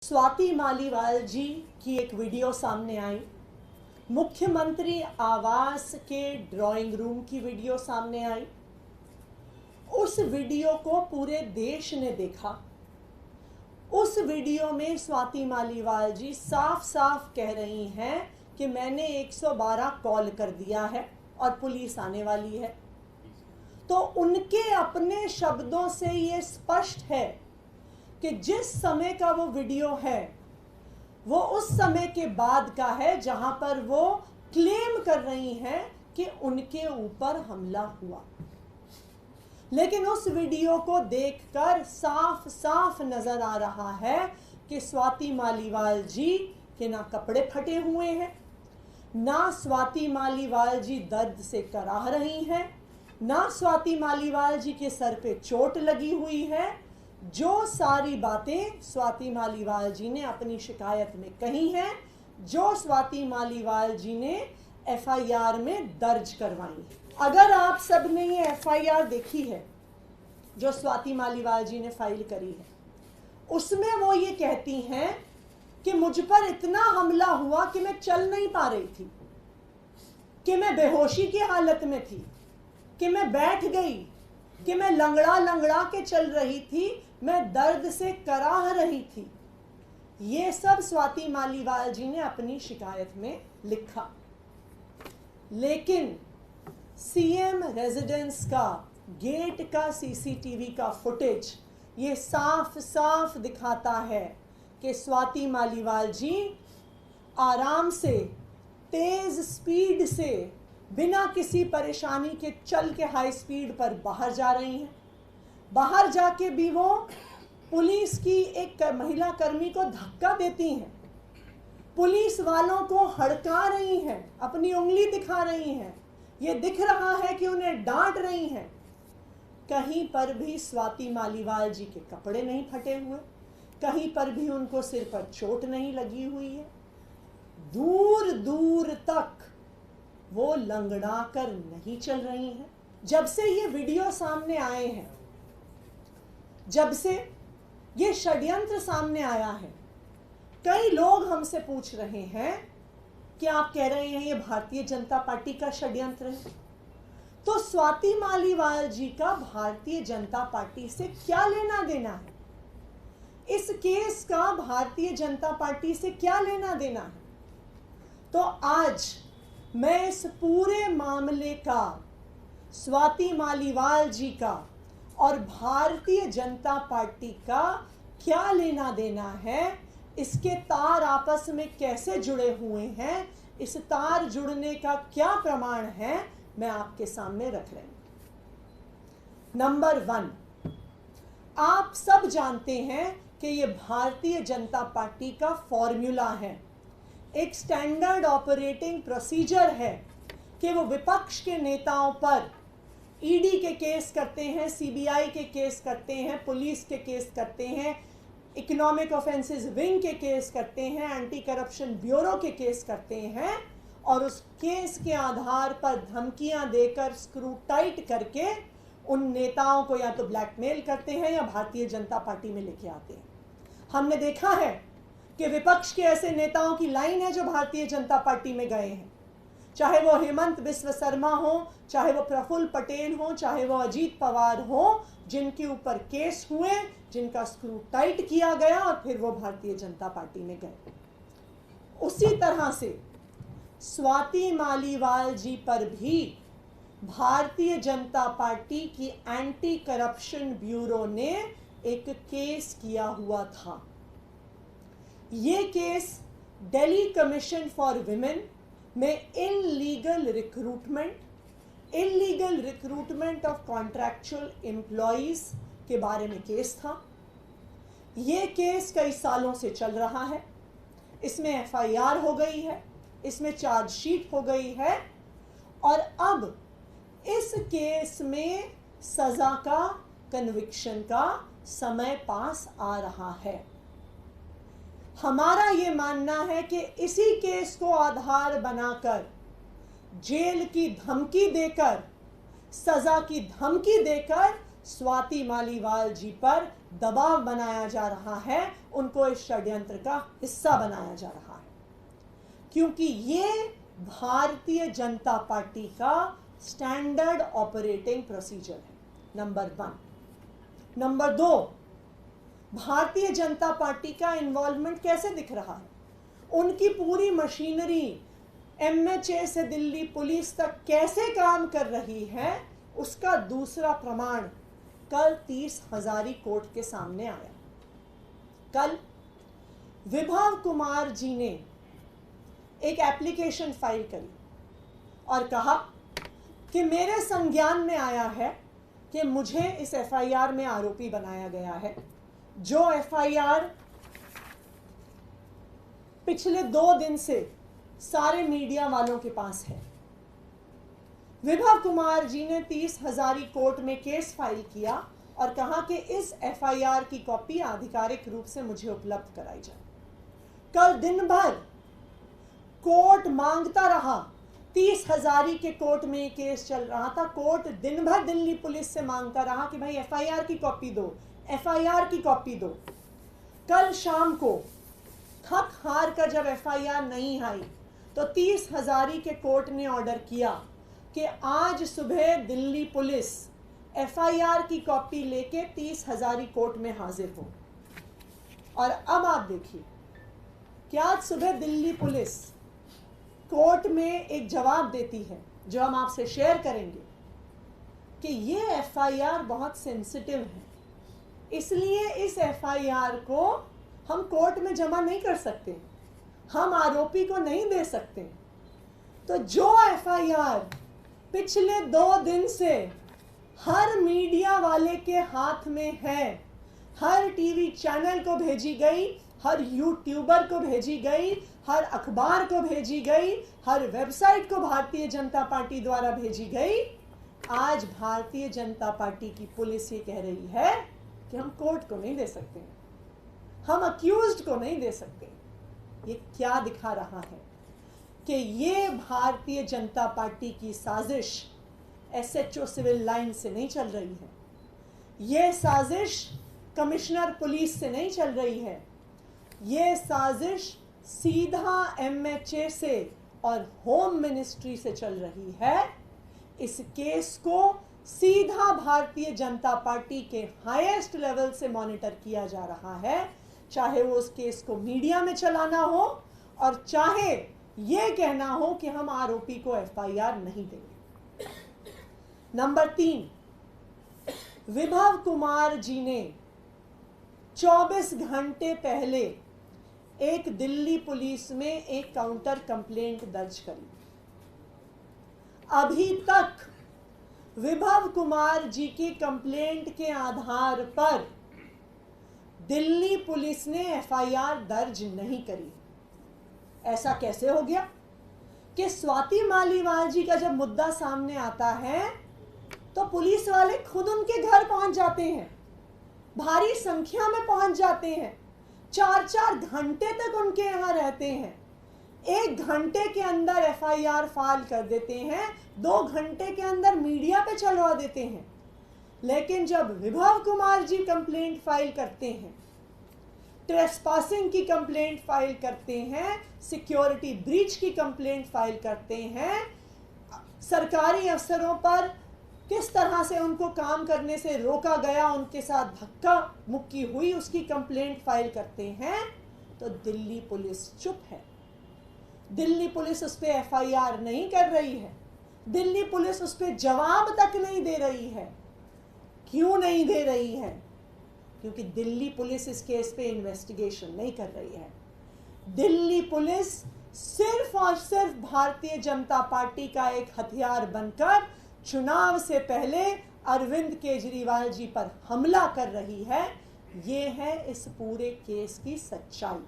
स्वाति मालीवाल जी की एक वीडियो सामने आई। मुख्यमंत्री आवास के ड्राइंग रूम की वीडियो सामने आई। उस वीडियो को पूरे देश ने देखा। उस वीडियो में स्वाति मालीवाल जी साफ साफ कह रही हैं कि मैंने 112 कॉल कर दिया है और पुलिस आने वाली है। तो उनके अपने शब्दों से ये स्पष्ट है कि जिस समय का वो वीडियो है वो उस समय के बाद का है जहां पर वो क्लेम कर रही हैं कि उनके ऊपर हमला हुआ। लेकिन उस वीडियो को देखकर साफ साफ नजर आ रहा है कि स्वाति मालीवाल जी के ना कपड़े फटे हुए हैं, ना स्वाति मालीवाल जी दर्द से कराह रही हैं, ना स्वाति मालीवाल जी के सर पे चोट लगी हुई है। जो सारी बातें स्वाति मालीवाल जी ने अपनी शिकायत में कही हैं, जो स्वाति मालीवाल जी ने एफआईआर में दर्ज करवाई। अगर आप सब ने ये एफआईआर देखी है जो स्वाति मालीवाल जी ने फाइल करी है, उसमें वो ये कहती हैं कि मुझ पर इतना हमला हुआ कि मैं चल नहीं पा रही थी, कि मैं बेहोशी की हालत में थी, कि मैं बैठ गई, कि मैं लंगड़ा लंगड़ा के चल रही थी, मैं दर्द से कराह रही थी। ये सब स्वाति मालीवाल जी ने अपनी शिकायत में लिखा। लेकिन सीएम रेजिडेंस का गेट का सीसीटीवी का फुटेज ये साफ साफ दिखाता है कि स्वाति मालीवाल जी आराम से, तेज स्पीड से, बिना किसी परेशानी के चल के हाई स्पीड पर बाहर जा रही हैं। बाहर जाके भी वो पुलिस की एक महिला कर्मी को धक्का देती हैं, पुलिस वालों को हड़का रही हैं, अपनी उंगली दिखा रही हैं। ये दिख रहा है कि उन्हें डांट रही हैं। कहीं पर भी स्वाति मालीवाल जी के कपड़े नहीं फटे हुए, कहीं पर भी उनको सिर पर चोट नहीं लगी हुई है। दूर दूर तक वो लंगड़ा कर नहीं चल रही हैं। जब से ये वीडियो सामने आए हैं, जब से ये षड्यंत्र सामने आया है, कई लोग हमसे पूछ रहे हैं कि आप कह रहे हैं ये भारतीय जनता पार्टी का षड्यंत्र है, तो स्वाति मालीवाल जी का भारतीय जनता पार्टी से क्या लेना देना है? इस केस का भारतीय जनता पार्टी से क्या लेना देना है? तो आज मैं इस पूरे मामले का, स्वाति मालीवाल जी का और भारतीय जनता पार्टी का क्या लेना देना है, इसके तार आपस में कैसे जुड़े हुए हैं, इस तार जुड़ने का क्या प्रमाण है, मैं आपके सामने रख रही हूं। नंबर 1, आप सब जानते हैं कि ये भारतीय जनता पार्टी का फॉर्मूला है, एक स्टैंडर्ड ऑपरेटिंग प्रोसीजर है कि वो विपक्ष के नेताओं पर ईडी के केस करते हैं, सीबीआई के केस करते हैं, पुलिस के केस करते हैं, इकोनॉमिक ऑफेंसेस विंग के केस करते हैं, एंटी करप्शन ब्यूरो के केस करते हैं और उस केस के आधार पर धमकियां देकर, स्क्रू टाइट करके उन नेताओं को या तो ब्लैकमेल करते हैं या भारतीय जनता पार्टी में लेके आते हैं। हमने देखा है कि विपक्ष के ऐसे नेताओं की लाइन है जो भारतीय जनता पार्टी में गए हैं, चाहे वो हेमंत बिस्व शर्मा हो, चाहे वो प्रफुल्ल पटेल हो, चाहे वो अजीत पवार हो, जिनके ऊपर केस हुए, जिनका स्क्रू टाइट किया गया और फिर वो भारतीय जनता पार्टी में गए। उसी तरह से स्वाति मालीवाल जी पर भी भारतीय जनता पार्टी की एंटी करप्शन ब्यूरो ने एक केस किया हुआ था। ये case Delhi commission for women में illegal recruitment of contractual employees के बारे में केस था। ये केस कई सालों से चल रहा है, इसमें एफआईआर हो गई है, इसमें चार्जशीट हो गई है और अब इस केस में सजा का, कन्विक्शन का समय पास आ रहा है। हमारा ये मानना है कि इसी केस को आधार बनाकर, जेल की धमकी देकर, सजा की धमकी देकर स्वाति मालीवाल जी पर दबाव बनाया जा रहा है, उनको इस षड्यंत्र का हिस्सा बनाया जा रहा है, क्योंकि ये भारतीय जनता पार्टी का स्टैंडर्ड ऑपरेटिंग प्रोसीजर है, number 1। Number 2, Bharatiya Janata party का इन्वॉल्वमेंट कैसे दिख रहा है, उनकी पूरी मशीनरी MHA से दिल्ली पुलिस तक कैसे काम कर रही है, उसका दूसरा प्रमाण कल 30 हजारी कोर्ट के सामने आया। कल विभव कुमार जी ने एक एप्लीकेशन फाइल करी और कहा कि मेरे संज्ञान में आया है कि मुझे इस FIR में आरोपी बनाया गया है, जो FIR पिछले 2 दिन से सारे मीडिया वालों के पास है। विभव कुमार जी ने 30 हजारी कोर्ट में केस फाइल किया और कहा कि इस FIR की कॉपी आधिकारिक रूप से मुझे उपलब्ध कराई जाए। कल दिन भर कोर्ट मांगता रहा, 30 हजारी के कोर्ट में ये केस चल रहा था, कोर्ट दिन भर दिल्ली पुलिस से मांगता रहा कि भाई FIR की कॉपी दो, FIR की कॉपी दो। कल शाम को थक हार कर जब FIR नहीं आई तो 30 हजारी के कोर्ट ने ऑर्डर किया कि आज सुबह दिल्ली पुलिस FIR की कॉपी लेके 30 हजारी कोर्ट में हाजिर हो। और अब आप देखिए कि आज सुबह दिल्ली पुलिस कोर्ट में एक जवाब देती है, जो हम आपसे शेयर करेंगे, कि ये FIR बहुत सेंसिटिव है, इसलिए इस FIR को हम कोर्ट में जमा नहीं कर सकते, हम आरोपी को नहीं दे सकते। तो जो FIR पिछले 2 दिन से हर मीडिया वाले के हाथ में है, हर टीवी चैनल को भेजी गई, हर यूट्यूबर को भेजी गई, हर अखबार को भेजी गई, हर वेबसाइट को भारतीय जनता पार्टी द्वारा भेजी गई, आज भारतीय जनता पार्टी की पुलिस ये कह रही है कि हम कोर्ट को नहीं दे सकते, हम अक्यूज्ड को नहीं दे सकते। ये क्या दिखा रहा है कि ये भारतीय जनता पार्टी की साजिश SHO सिविल लाइन से नहीं चल रही है, ये साजिश कमिश्नर पुलिस से नहीं चल रही है, ये साजिश सीधा MHA से और होम मिनिस्ट्री से चल रही है। इस केस को सीधा भारतीय जनता पार्टी के हाईएस्ट लेवल से मॉनिटर किया जा रहा है, चाहे वो उस केस को मीडिया में चलाना हो और चाहे ये कहना हो कि हम आरोपी को FIR नहीं देंगे। नंबर 3, विभव कुमार जी ने 24 घंटे पहले एक दिल्ली पुलिस में एक काउंटर कंप्लेंट दर्ज करी। अभी तक विभव कुमार जी की कंप्लेंट के आधार पर दिल्ली पुलिस ने FIR दर्ज नहीं करी। ऐसा कैसे हो गया कि स्वाति मालीवाल जी का जब मुद्दा सामने आता है तो पुलिस वाले खुद उनके घर पहुंच जाते हैं, भारी संख्या में पहुंच जाते हैं, 4-4 घंटे तक उनके यहाँ रहते हैं, 1 घंटे के अंदर FIR फाइल कर देते हैं, 2 घंटे के अंदर मीडिया पे चलवा देते हैं। लेकिन जब विभव कुमार जी कंप्लेंट फाइल करते हैं, ट्रेसपासिंग की कंप्लेंट फाइल करते हैं, सिक्योरिटी ब्रीच की कंप्लेंट फाइल करते हैं, सरकारी अफसरों पर किस तरह से उनको काम करने से रोका गया, उनके साथ धक्का मुक्की हुई, उसकी कंप्लेंट फाइल करते हैं, तो दिल्ली पुलिस चुप है। दिल्ली पुलिस उस पर FIR नहीं कर रही है, दिल्ली पुलिस उस पर जवाब तक नहीं दे रही है। क्यों नहीं दे रही है? क्योंकि दिल्ली पुलिस इस केस पे इन्वेस्टिगेशन नहीं कर रही है। दिल्ली पुलिस सिर्फ और सिर्फ भारतीय जनता पार्टी का एक हथियार बनकर चुनाव से पहले अरविंद केजरीवाल जी पर हमला कर रही है। ये है इस पूरे केस की सच्चाई।